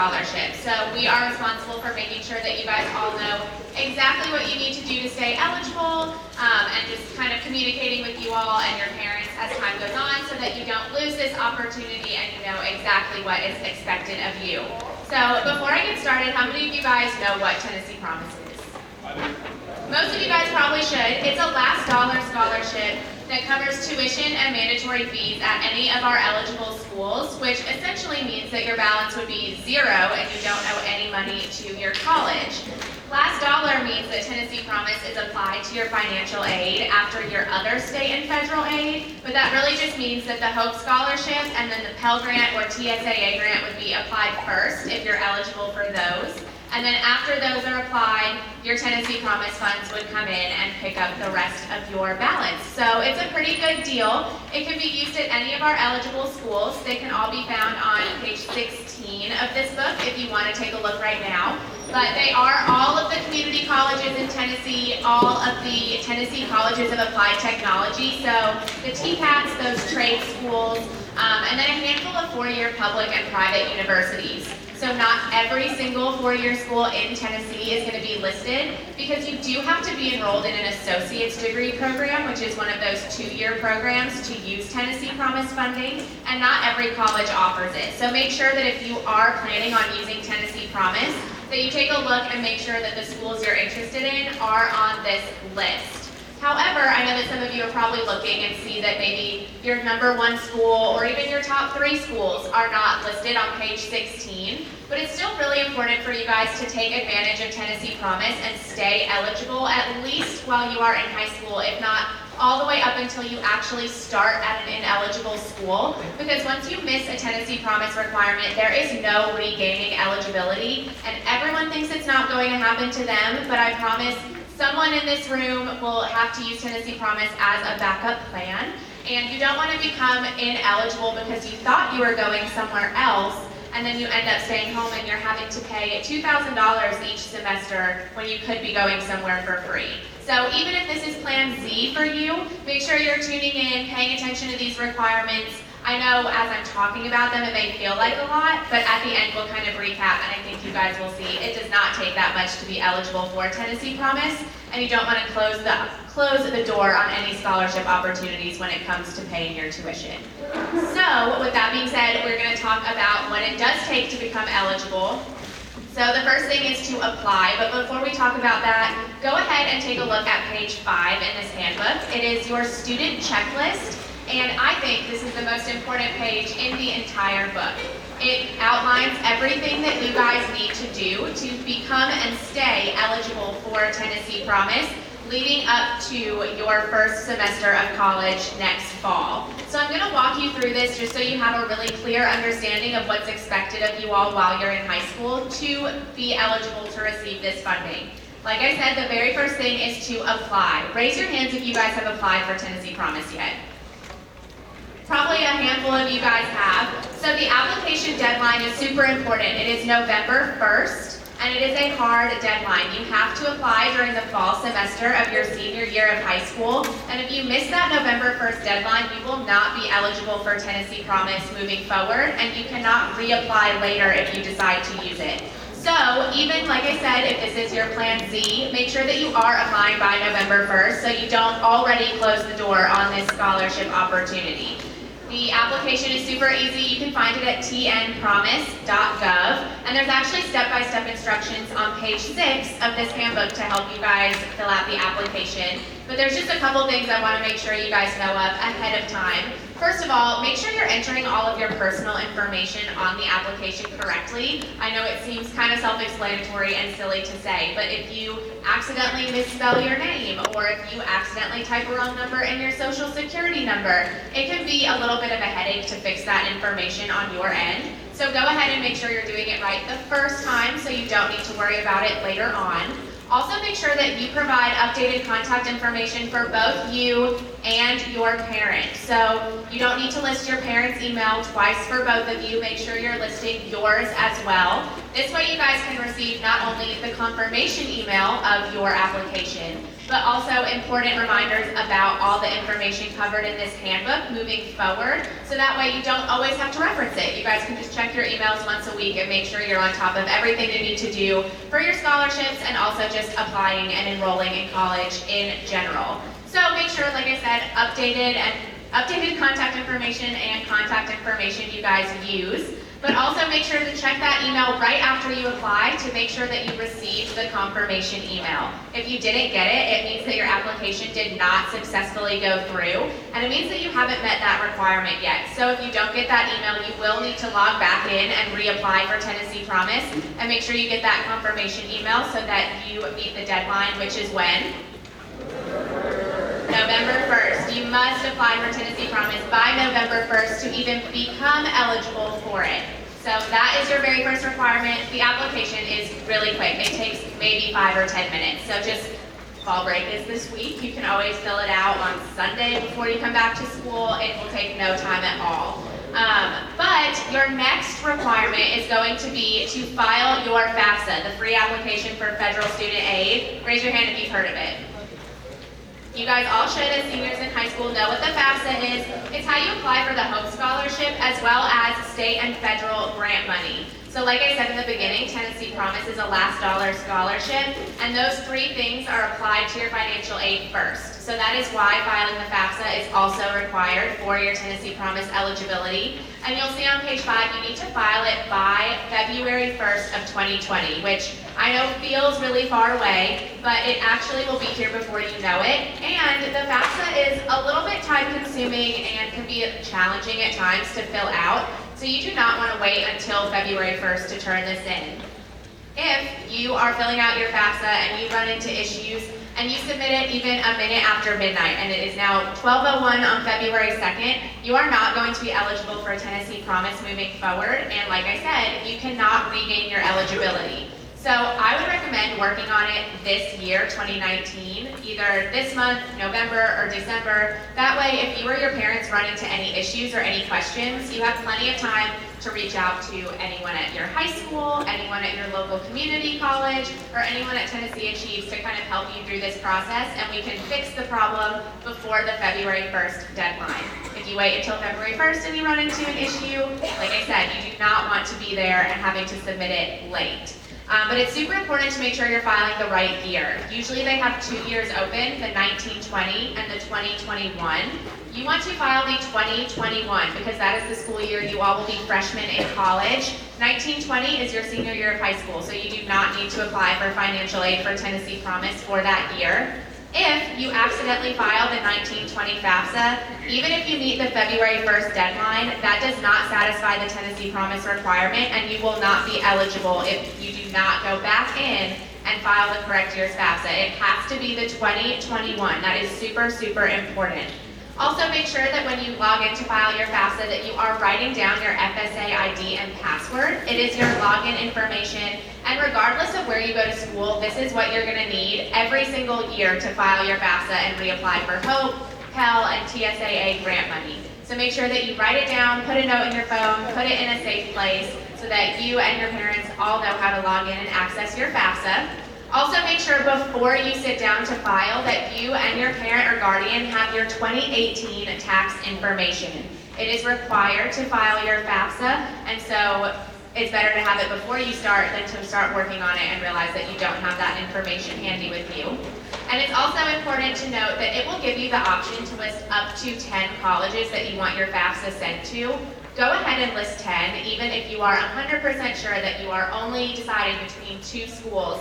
scholarship. So we are responsible for making sure that you guys all know exactly what you need to do to stay eligible, and just kind of communicating with you all and your parents as time goes on so that you don't lose this opportunity and you know exactly what is expected of you. So before I get started, how many of you guys know what Tennessee Promise is? Most of you guys probably should. It's a last dollar scholarship that covers tuition and mandatory fees at any of our eligible schools, which essentially means that your balance would be zero and you don't owe any money to your college. Last dollar means that Tennessee Promise is applied to your financial aid after your other state and federal aid, but that really just means that the Hope Scholarship and then the Pell Grant or TSAA grant would be applied first if you're eligible for those. And then after those are applied, your Tennessee Promise funds would come in and pick up the rest of your balance. So it's a pretty good deal. It can be used at any of our eligible schools. They can all be found on page 16 of this book if you want to take a look right now. But they are all of the community colleges in Tennessee, all of the Tennessee colleges of applied technology. So the TCATs, those trade schools, and then a handful of four-year public and private universities. So not every single four-year school in Tennessee is going to be listed because you do have to be enrolled in an associate's degree program, which is one of those two-year programs to use Tennessee Promise funding, and not every college offers it. So make sure that if you are planning on using Tennessee Promise, that you take a look and make sure that the schools you're interested in are on this list. However, I know that some of you are probably looking and see that maybe your #1 school or even your top 3 schools are not listed on page 16, but it's still really important for you guys to take advantage of Tennessee Promise and stay eligible at least while you are in high school, if not all the way up until you actually start at an ineligible school, because once you miss a Tennessee Promise requirement, there is no regaining eligibility, and everyone thinks it's not going to happen to them, but I promise someone in this room will have to use Tennessee Promise as a backup plan, and you don't want to become ineligible because you thought you were going somewhere else, and then you end up staying home and you're having to pay $2,000 each semester when you could be going somewhere for free. So even if this is Plan Z for you, make sure you're tuning in, paying attention to these requirements. I know as I'm talking about them, it may feel like a lot, but at the end we'll kind of recap, and I think you guys will see it does not take that much to be eligible for Tennessee Promise, and you don't want to close the door on any scholarship opportunities when it comes to paying your tuition. So with that being said, we're going to talk about what it does take to become eligible. So the first thing is to apply, but before we talk about that, go ahead and take a look at page 5 in this handbook. It is your student checklist. And I think this is the most important page in the entire book. It outlines everything that you guys need to do to become and stay eligible for Tennessee Promise leading up to your first semester of college next fall. So I'm going to walk you through this just so you have a really clear understanding of what's expected of you all while you're in high school to be eligible to receive this funding. Like I said, the very first thing is to apply. Raise your hands if you guys have applied for Tennessee Promise yet. Probably a handful of you guys have. So the application deadline is super important. It is November 1st, and it is a hard deadline. You have to apply during the fall semester of your senior year of high school, and if you miss that November 1st deadline, you will not be eligible for Tennessee Promise moving forward, and you cannot reapply later if you decide to use it. So even, like I said, if this is your Plan Z, make sure that you are applying by November 1st so you don't already close the door on this scholarship opportunity. The application is super easy. You can find it at tnpromise.gov, and there's actually step-by-step instructions on page 6 of this handbook to help you guys fill out the application. But there's just a couple things I want to make sure you guys know of ahead of time. First of all, make sure you're entering all of your personal information on the application correctly. I know it seems kind of self-explanatory and silly to say, but if you accidentally misspell your name, or if you accidentally type a wrong number in your social security number, it can be a little bit of a headache to fix that information on your end. So go ahead and make sure you're doing it right the first time so you don't need to worry about it later on. Also make sure that you provide updated contact information for both you and your parent. So you don't need to list your parent's email twice for both of you. Make sure you're listing yours as well. This way you guys can receive not only the confirmation email of your application, but also important reminders about all the information covered in this handbook moving forward, so that way you don't always have to reference it. You guys can just check your emails once a week and make sure you're on top of everything you need to do for your scholarships and also just applying and enrolling in college in general. So make sure, like I said, updated contact information and contact information you guys use. But also make sure to check that email right after you apply to make sure that you received the confirmation email. If you didn't get it, it means that your application did not successfully go through, and it means that you haven't met that requirement yet. So if you don't get that email, you will need to log back in and reapply for Tennessee Promise, and make sure you get that confirmation email so that you meet the deadline, which is when? November 1st. You must apply for Tennessee Promise by November 1st to even become eligible for it. So that is your very first requirement. The application is really quick. It takes maybe 5 or 10 minutes. So just, fall break is this week. You can always fill it out on Sunday before you come back to school. It will take no time at all. But your next requirement is going to be to file your FAFSA, the free application for federal student aid. Raise your hand if you've heard of it. You guys all should, as seniors in high school, know what the FAFSA is. It's how you apply for the Hope Scholarship as well as state and federal grant money. So like I said in the beginning, Tennessee Promise is a last dollar scholarship, and those 3 things are applied to your financial aid first. So that is why filing the FAFSA is also required for your Tennessee Promise eligibility. And you'll see on page 5, you need to file it by February 1st of 2020, which I know feels really far away, but it actually will be here before you know it. And the FAFSA is a little bit time consuming and can be challenging at times to fill out. So you do not want to wait until February 1st to turn this in. If you are filling out your FAFSA and you run into issues and you submit it even a minute after midnight, and it is now 12:01 on February 2nd, you are not going to be eligible for Tennessee Promise moving forward, and like I said, you cannot regain your eligibility. So I would recommend working on it this year, 2019, either this month, November, or December. That way, if you or your parents run into any issues or any questions, you have plenty of time to reach out to anyone at your high school, anyone at your local community college, or anyone at Tennessee Achieves to kind of help you through this process, and we can fix the problem before the February 1st deadline. If you wait until February 1st and you run into an issue, like I said, you do not want to be there and having to submit it late. But it's super important to make sure you're filing the right year. Usually they have 2 years open, the 1920 and the 2021. You want to file the 2021 because that is the school year you all will be freshmen in college. 1920 is your senior year of high school, so you do not need to apply for financial aid for Tennessee Promise for that year. If you accidentally file the 1920 FAFSA, even if you meet the February 1st deadline, that does not satisfy the Tennessee Promise requirement, and you will not be eligible if you do not go back in and file the correct year's FAFSA. It has to be the 2021. That is super, super important. Also, make sure that when you log in to file your FAFSA that you are writing down your FSA ID and password. It is your login information, and regardless of where you go to school, this is what you're going to need every single year to file your FAFSA and reapply for Hope, Pell, and TSAA grant money. So make sure that you write it down, put a note in your phone, put it in a safe place so that you and your parents all know how to log in and access your FAFSA. Also make sure before you sit down to file that you and your parent or guardian have your 2018 tax information. It is required to file your FAFSA, and so it's better to have it before you start than to start working on it and realize that you don't have that information handy with you. And it's also important to note that it will give you the option to list up to 10 colleges that you want your FAFSA sent to. Go ahead and list 10, even if you are 100% sure that you are only deciding between 2 schools.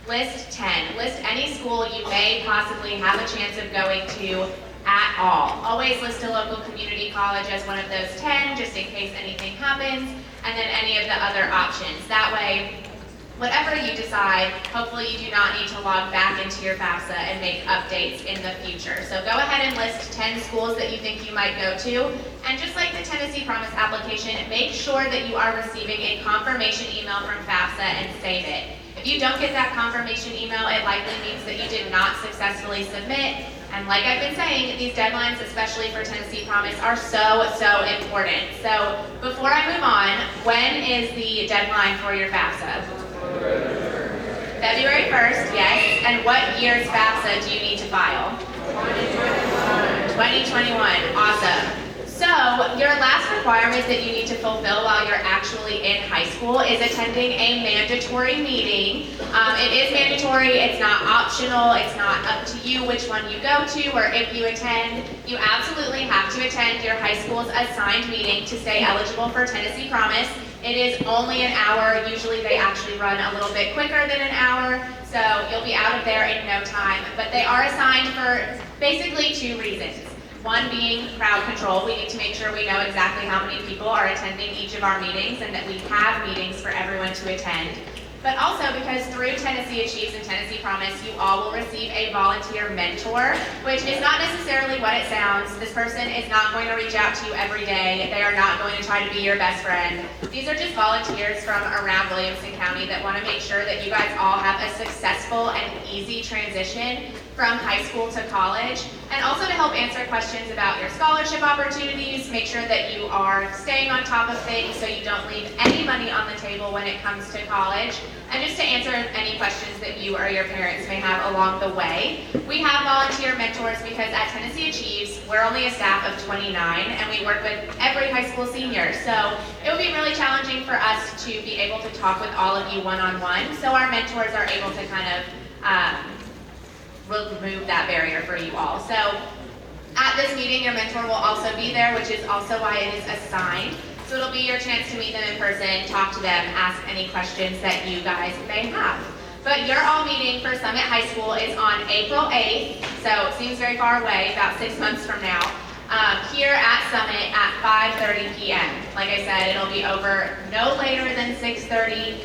List 10. List any school you may possibly have a chance of going to at all. Always list a local community college as one of those 10, just in case anything happens, and then any of the other options. That way, whatever you decide, hopefully you do not need to log back into your FAFSA and make updates in the future. So go ahead and list 10 schools that you think you might go to. And just like the Tennessee Promise application, make sure that you are receiving a confirmation email from FAFSA and save it. If you don't get that confirmation email, it likely means that you did not successfully submit, And like I've been saying, these deadlines, especially for Tennessee Promise, are so, so important. So before I move on, when is the deadline for your FAFSA? February 1st, yes. And what year's FAFSA do you need to file? 2021, awesome. So your last requirement that you need to fulfill while you're actually in high school is attending a mandatory meeting. It is mandatory, it's not optional, it's not up to you which one you go to or if you attend. You absolutely have to attend your high school's assigned meeting to stay eligible for Tennessee Promise. It is only an hour. Usually they actually run a little bit quicker than an hour, so you'll be out of there in no time. But they are assigned for basically two reasons. One being crowd control. We need to make sure we know exactly how many people are attending each of our meetings and that we have meetings for everyone to attend. But also because through Tennessee Achieves and Tennessee Promise, you all will receive a volunteer mentor, which is not necessarily what it sounds. This person is not going to reach out to you every day. They are not going to try to be your best friend. These are just volunteers from around Williamson County that want to make sure that you guys all have a successful and easy transition from high school to college, and also to help answer questions about your scholarship opportunities, make sure that you are staying on top of things so you don't leave any money on the table when it comes to college, and just to answer any questions that you or your parents may have along the way. We have volunteer mentors because at Tennessee Achieves, we're only a staff of 29, and we work with every high school senior, so it would be really challenging for us to be able to talk with all of you one-on-one, so our mentors are able to kind of remove that barrier for you all. So at this meeting, your mentor will also be there, which is also why it is assigned. So it'll be your chance to meet them in person, talk to them, ask any questions that you guys may have. But your all meeting for Summit High School is on April 8th, so it seems very far away, about 6 months from now, here at Summit at 5:30 p.m. Like I said, it'll be over no later than 6:30,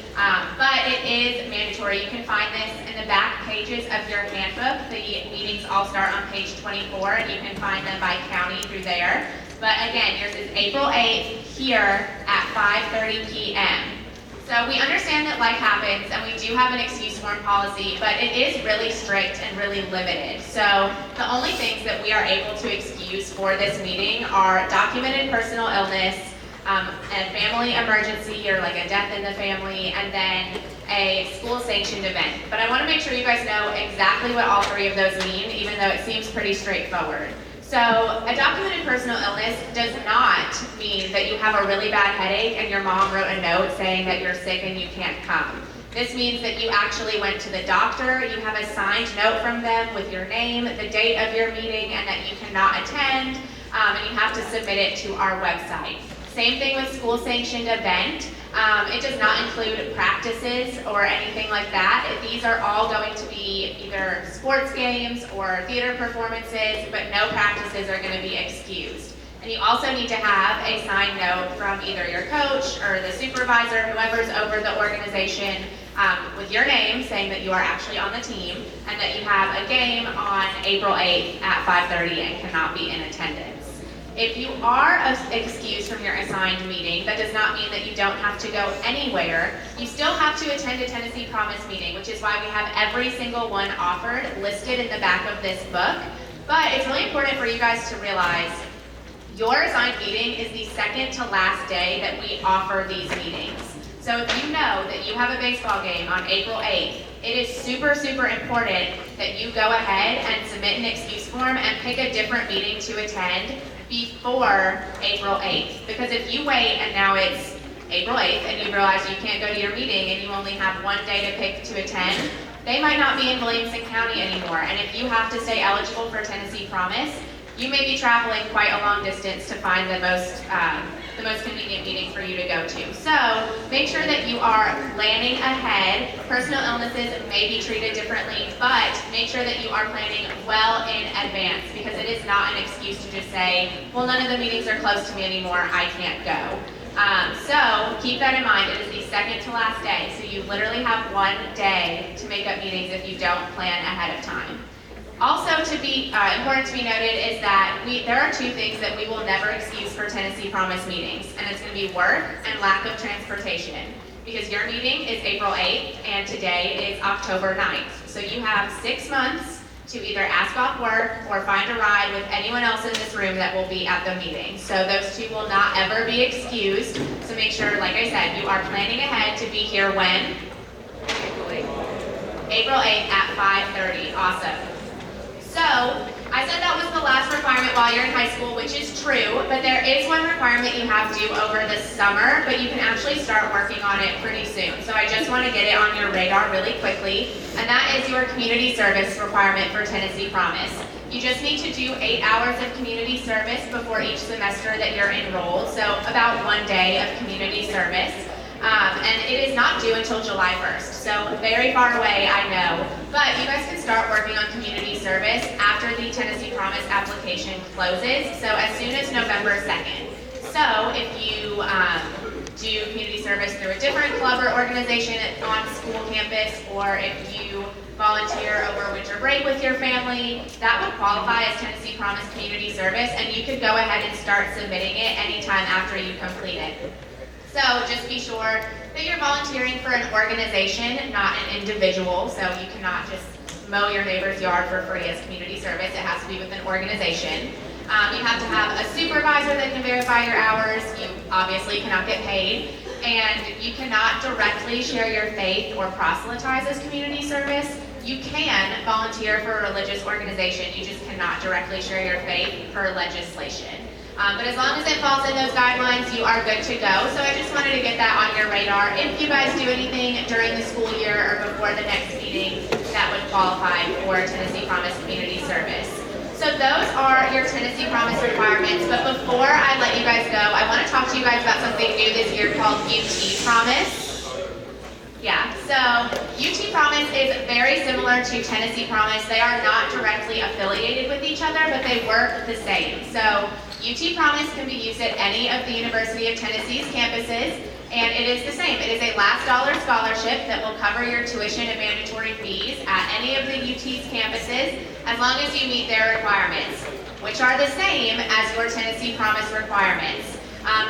but it is mandatory. You can find this in the back pages of your handbook. The meetings all start on page 24, and you can find them by county through there. But again, yours is April 8th here at 5:30 p.m. So we understand that life happens, and we do have an excuse form policy, but it is really strict and really limited. So the only things that we are able to excuse for this meeting are documented personal illness, a family emergency or like a death in the family, and then a school-sanctioned event. But I want to make sure you guys know exactly what all three of those mean, even though it seems pretty straightforward. So a documented personal illness does not mean that you have a really bad headache and your mom wrote a note saying that you're sick and you can't come. This means that you actually went to the doctor, you have a signed note from them with your name, the date of your meeting, and that you cannot attend, and you have to submit it to our website. Same thing with school-sanctioned event. It does not include practices or anything like that. These are all going to be either sports games or theater performances, but no practices are going to be excused. And you also need to have a signed note from either your coach or the supervisor, whoever's over the organization, with your name saying that you are actually on the team and that you have a game on April 8th at 5:30 and cannot be in attendance. If you are excused from your assigned meeting, that does not mean that you don't have to go anywhere. You still have to attend a Tennessee Promise meeting, which is why we have every single one offered listed in the back of this book. But it's really important for you guys to realize your assigned meeting is the second to last day that we offer these meetings. So if you know that you have a baseball game on April 8th, it is super, super important that you go ahead and submit an excuse form and pick a different meeting to attend before April 8th. Because if you wait and now it's April 8th and you realize you can't go to your meeting and you only have one day to pick to attend, they might not be in Williamson County anymore. And if you have to stay eligible for Tennessee Promise, you may be traveling quite a long distance to find the most convenient meeting for you to go to. So make sure that you are planning ahead. Personal illnesses may be treated differently, but make sure that you are planning well in advance, because it is not an excuse to just say, well, none of the meetings are close to me anymore, I can't go. So keep that in mind. It is the second to last day, so you literally have one day to make up meetings if you don't plan ahead of time. Also, to be important to be noted is that there are two things that we will never excuse for Tennessee Promise meetings, and it's going to be work and lack of transportation. Because your meeting is April 8th, and today is October 9th. So you have 6 months to either ask off work or find a ride with anyone else in this room that will be at the meeting. So those two will not ever be excused. So make sure, like I said, you are planning ahead to be here when? April 8th at 5:30. Awesome. So I said that was the last requirement while you're in high school, which is true, but there is one requirement you have due over the summer, but you can actually start working on it pretty soon. So I just want to get it on your radar really quickly, and that is your community service requirement for Tennessee Promise. You just need to do 8 hours of community service before each semester that you're enrolled, so about 1 day of community service. And it is not due until July 1st, so very far away, I know. But you guys can start working on community service after the Tennessee Promise application closes, so as soon as November 2nd. So if you do community service through a different club or organization on school campus, or if you volunteer over winter break with your family, that would qualify as Tennessee Promise community service, and you could go ahead and start submitting it anytime after you complete it. So just be sure that you're volunteering for an organization, not an individual. So you cannot just mow your neighbor's yard for free as community service. It has to be with an organization. You have to have a supervisor that can verify your hours. You obviously cannot get paid. And you cannot directly share your faith or proselytize as community service. You can volunteer for a religious organization. You just cannot directly share your faith per legislation. But as long as it falls in those guidelines, you are good to go. So I just wanted to get that on your radar. If you guys do anything during the school year or before the next meeting, that would qualify for Tennessee Promise Community Service. So those are your Tennessee Promise requirements. But before I let you guys go, I want to talk to you guys about something new this year called UT Promise. Yeah, so UT Promise is very similar to Tennessee Promise. They are not directly affiliated with each other, but they work the same. So UT Promise can be used at any of the University of Tennessee's campuses, and it is the same. It is a last dollar scholarship that will cover your tuition and mandatory fees at any of the UT's campuses, as long as you meet their requirements, which are the same as your Tennessee Promise requirements.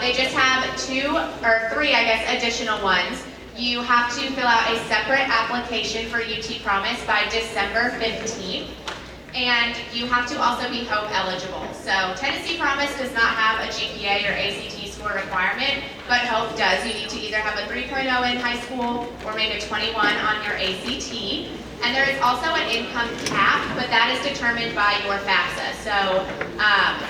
They just have 2 or 3, I guess, additional ones. You have to fill out a separate application for UT Promise by December 15th. And you have to also be HOPE eligible. So Tennessee Promise does not have a GPA or ACT score requirement, but HOPE does. You need to either have a 3.0 in high school or maybe a 21 on your ACT. And there is also an income cap, but that is determined by your FAFSA. So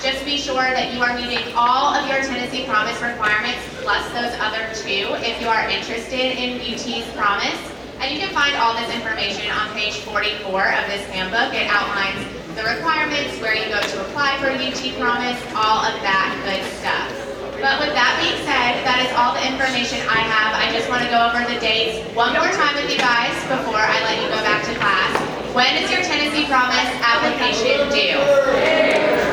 just be sure that you are meeting all of your Tennessee Promise requirements plus those other 2 if you are interested in UT's Promise. And you can find all this information on page 44 of this handbook. It outlines the requirements, where you go to apply for UT Promise, all of that good stuff. But with that being said, that is all the information I have. I just want to go over the dates one more time with you guys before I let you go back to class. When is your Tennessee Promise application due?